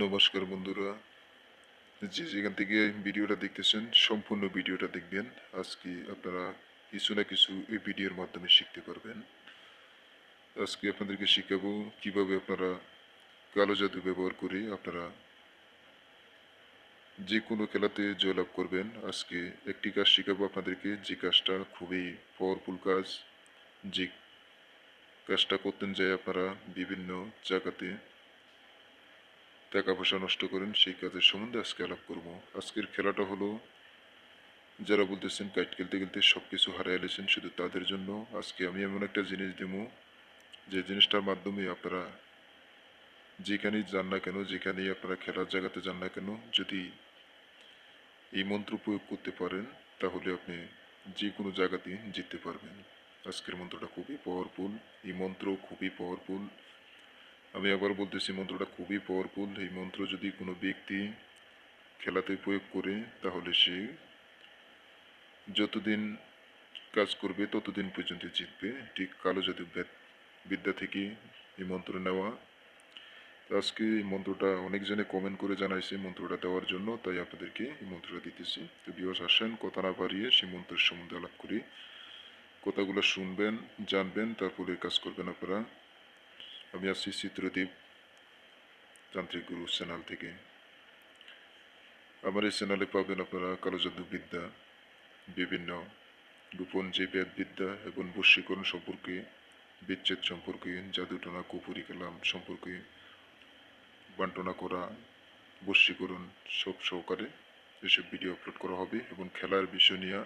নমস্কার বন্ধুরা, যে যেখান থেকে ভিডিওটা দেখতেছেন সম্পূর্ণ ভিডিওটা দেখবেন। আজকে আপনারা কিছু না কিছু এই ভিডিওর মাধ্যমে শিখতে পারবেন। আজকে আপনাদেরকে শিখাবো কিভাবে আপনারা কালো জাদু ব্যবহার করে আপনারা যে কোনো খেলাতে জয়লাভ করবেন। আজকে একটি কাজ শিখাবো আপনাদেরকে, যে কাজটা খুবই পাওয়ারফুল কাজ। যে কাজটা করতেন যায় আপনারা বিভিন্ন জায়গাতে টাকা পয়সা নষ্ট করেন, সেই কাজের সম্বন্ধে আজকে আলাপ করবো। আজকের খেলাটা হলো, যারা বলতেছেন কাইট খেলতে খেলতে সব কিছু হারিয়ে এলেছেন, শুধু তাদের জন্য আজকে আমি এমন একটা জিনিস দেবো, যে জিনিসটার মাধ্যমে আপনারা যেখানেই যান না কেন, যেখানেই আপনারা খেলার জায়গাতে যান না কেন, যদি এই মন্ত্র প্রয়োগ করতে পারেন তাহলে আপনি যে কোনো জায়গাতে জিততে পারবেন। আজকের মন্ত্রটা খুবই পাওয়ারফুল, এই মন্ত্র খুবই পাওয়ারফুল। আমি আবার বলতেছি, মন্ত্রটা খুবই পাওয়ারফুল। এই মন্ত্র যদি কোনো ব্যক্তি খেলাতে প্রয়োগ করে তাহলে সে যতদিন কাজ করবে ততদিন পর্যন্ত জিতবে। ঠিক কালো জাদু বিদ্যা থেকে এই মন্ত্র নেওয়া। আজকে এই মন্ত্রটা অনেকজনে কমেন্ট করে জানাইছে মন্ত্রটা দেওয়ার জন্য, তাই আপনাদেরকে এই মন্ত্রটা দিতেছি। তো ভিউয়ার্স, আসেন কথা না বাড়িয়ে সেই মন্ত্রের সম্বন্ধে আলাপ করি। কথাগুলো শুনবেন, জানবেন, তারপরে কাজ করবেন আপনারা। আমি আছি চিত্রদীপ তান্ত্রিক গুরু চ্যানেল থেকে। আমার এই চ্যানেলে পাবেন আপনারা কালো জাদু বিদ্যা, বিভিন্ন গোপন যে বিদ্যা এবং বশীকরণ সম্পর্কে, বিচ্ছেদ সম্পর্কে, জাদুটনা, কুপুরি কালাম সম্পর্কে বন্টনা করা, বশীকরণ সব সহকারে এসব ভিডিও আপলোড করা হবে। এবং খেলার বিষয় নিয়ে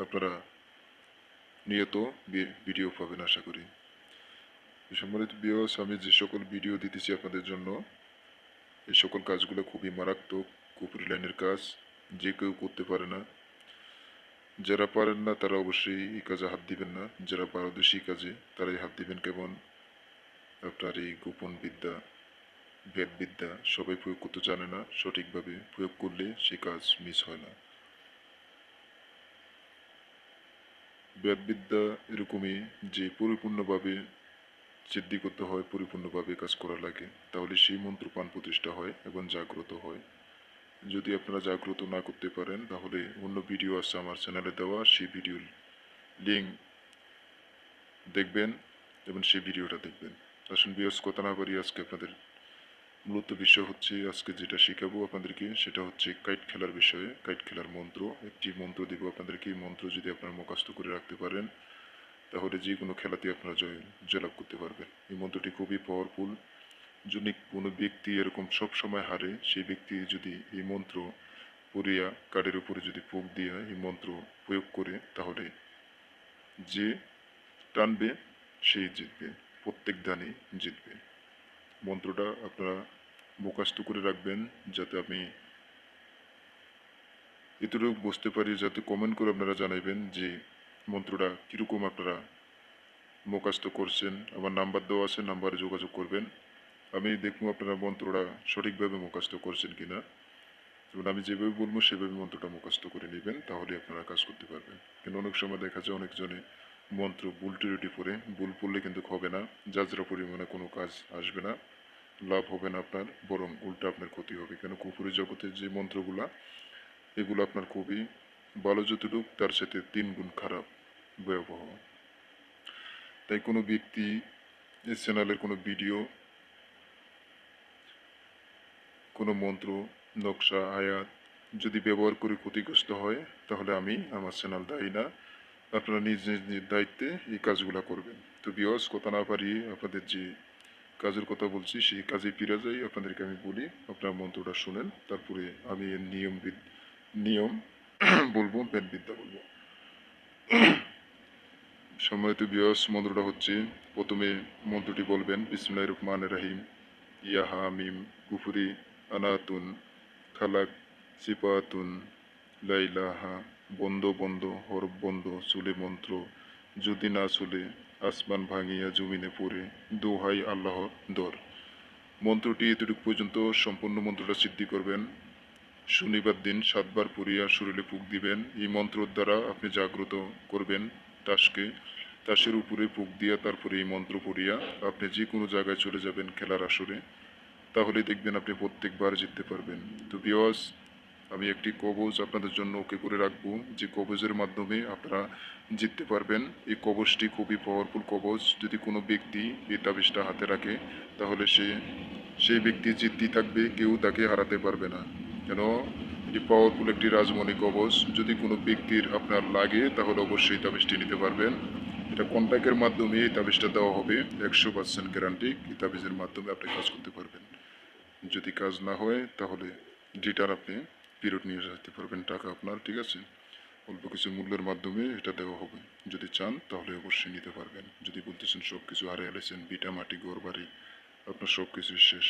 আপনারা নিয়ত ভিডিও পাবেন আশা করি। সম্মানিত ভিউয়ার্স, আমি যে সকল ভিডিও দিতেছি আপনাদের জন্য, এই সকল কাজগুলো খুবই মারাত্মক কুপুরি লাইনের কাজ, যে কেউ করতে পারে না। যারা পারেন না তারা অবশ্যই এই কাজে হাত দিবেন না, যারা পারদর্শী কাজে তারাই হাত দিবেন। কেমন আপনার এই গোপন বিদ্যা, বিদ্যা সবাই প্রয়োগ করতে জানে না, সঠিকভাবে প্রয়োগ করলে সে কাজ মিস হয় না। বিদ্যা এরকমই, যে পরিপূর্ণভাবে সিদ্ধি করতে হয়, পরিপূর্ণভাবে কাজ করা লাগে, তাহলে সেই মন্ত্র প্রাণ প্রতিষ্ঠা হয় এবং জাগ্রত হয়। যদি আপনারা জাগ্রত না করতে পারেন তাহলে অন্য ভিডিও আছে আমার চ্যানেলে দেওয়া, সেই ভিডিওর লিঙ্ক দেখবেন এবং সেই ভিডিওটা দেখবেন। আসুন ভিউয়ার্স, কথা না পারি, আজকে আপনাদের মূলত বিষয় হচ্ছে, আজকে যেটা শেখাবো আপনাদেরকে সেটা হচ্ছে কাইট খেলার বিষয়ে। কাইট খেলার মন্ত্র, একটি মন্ত্র দেবো আপনাদেরকে। এই মন্ত্র যদি আপনারা মুখস্থ করে রাখতে পারেন তাহলে যে কোনো খেলাতে আপনারা জয়লাভ করতে পারবেন। এই মন্ত্রটি খুবই পাওয়ারফুল। যদি কোনো ব্যক্তি এরকম সব সময় হারে, সেই ব্যক্তি যদি এই মন্ত্র পড়িয়া কার্ডের উপরে যদি ফুঁক দিয়া এই মন্ত্র প্রয়োগ করে, তাহলে যে টানবে সেই জিতবে, প্রত্যেক দানই জিতবে। মন্ত্রটা আপনারা মুখস্থ করে রাখবেন, যাতে আমি এতটুকু বুঝতে পারি, যাতে কমেন্ট করে আপনারা জানাইবেন যে মন্ত্রটা কীরকম আপনারা মুখস্থ করছেন। আমার নাম্বার দেওয়া আছে, নাম্বারে যোগাযোগ করবেন। আমি দেখবো আপনারা মন্ত্রটা সঠিকভাবে মুখস্থ করছেন কিনা, এবং আমি যেভাবে বলবো সেভাবে মন্ত্রটা মুখস্থ করে নেবেন, তাহলে আপনারা কাজ করতে পারবেন। কিন্তু অনেক সময় দেখা যায় অনেকজনে মন্ত্র ভুল টিরুটি পড়ে, ভুল পড়লে কিন্তু হবে না, যার পরিমাণে কোনো কাজ আসবে না, লাভ হবে না আপনার, বরং উল্টা আপনার ক্ষতি হবে। কেন কুপুরি জগতের যে মন্ত্রগুলা, এগুলো আপনার খুবই ভালো যতটুক, তার সাথে 3 গুণ খারাপ ভয়াবহ। তাই কোনো ব্যক্তি এই চ্যানেলের কোনো ভিডিও, কোনো মন্ত্র, নকশা, আয়াত যদি ব্যবহার করে ক্ষতিগ্রস্ত হয়, তাহলে আমি আমার চ্যানেল দায়ী না। আপনারা নিজ নিজ দায়িত্বে এই কাজগুলো করবেন। তো ভিউয়ার্স, কথা না পারিয়ে আপনাদের যে কাজের কথা বলছি সেই কাজে ফিরে যাই। আপনাদেরকে আমি বলি, আপনারা মন্ত্রটা শুনেন, তারপরে আমি এর নিয়ম বলবো, বিদ্যা বলবো। সম্মানিত ভিউয়ার্স, মন্ত্রটা হচ্ছে, প্রথমে মন্ত্রটি বলবেন বিসমিল্লাহির রহমানির রহিম। ইয়াহা মিম কুফুরি আনাতুন খালাক সিপাতুন লাইলাহা। বন্ধ বন্ধ হরফ বন্ধ, চুলে মন্ত্র যদি না চলে, আসমান ভাঙিয়া জমিনে পড়ে, দোহাই আল্লাহর দর। মন্ত্রটি এতটুকু পর্যন্ত সম্পূর্ণ মন্ত্রটা সিদ্ধি করবেন। শনিবার দিন 7 বার পড়িয়া শরীরে ফুঁক দিবেন। এই মন্ত্রের দ্বারা আপনি জাগ্রত করবেন তাসকে। তাসের উপরে ফুঁক দিয়া তারপরে এই মন্ত্র পড়িয়া আপনি যে কোনো জায়গায় চলে যাবেন খেলার আসরে। তাহলে দেখবেন আপনি প্রত্যেকবার জিততে পারবেন। তো ভিউয়ার্স, আমি একটি কবজ আপনাদের জন্য ওকে করে রাখবো, যে কবজের মাধ্যমে আপনারা জিততে পারবেন। এই কবজটি খুবই পাওয়ারফুল কবজ। যদি কোনো ব্যক্তি এই তাবিজটা হাতে রাখে, তাহলে সেই ব্যক্তি জিততেই থাকবে, কেউ তাকে হারাতে পারবে না। কেন, এটি পাওয়ারফুল একটি রাজমণি কবজ। যদি কোনো ব্যক্তির আপনার লাগে, তাহলে অবশ্যই তাবিজটি নিতে পারবেন। এটা কন্ট্যাক্টের মাধ্যমে এই তাবিজটা দেওয়া হবে, 100% গ্যারান্টি। এই তাবিজের মাধ্যমে আপনি কাজ করতে পারবেন। যদি কাজ না হয়, তাহলে রিটার্ন আপনি ফেরত নিয়ে আসতে পারবেন টাকা আপনার, ঠিক আছে? অল্প কিছু মূল্যের মাধ্যমে এটা দেওয়া হবে। যদি চান তাহলে অবশ্যই নিতে পারবেন। যদি বলতেছেন সব কিছু হারিয়ে ফেলেছেন, ভিটা মাটি ঘর বাড়ি, আপনার সব কিছুই শেষ,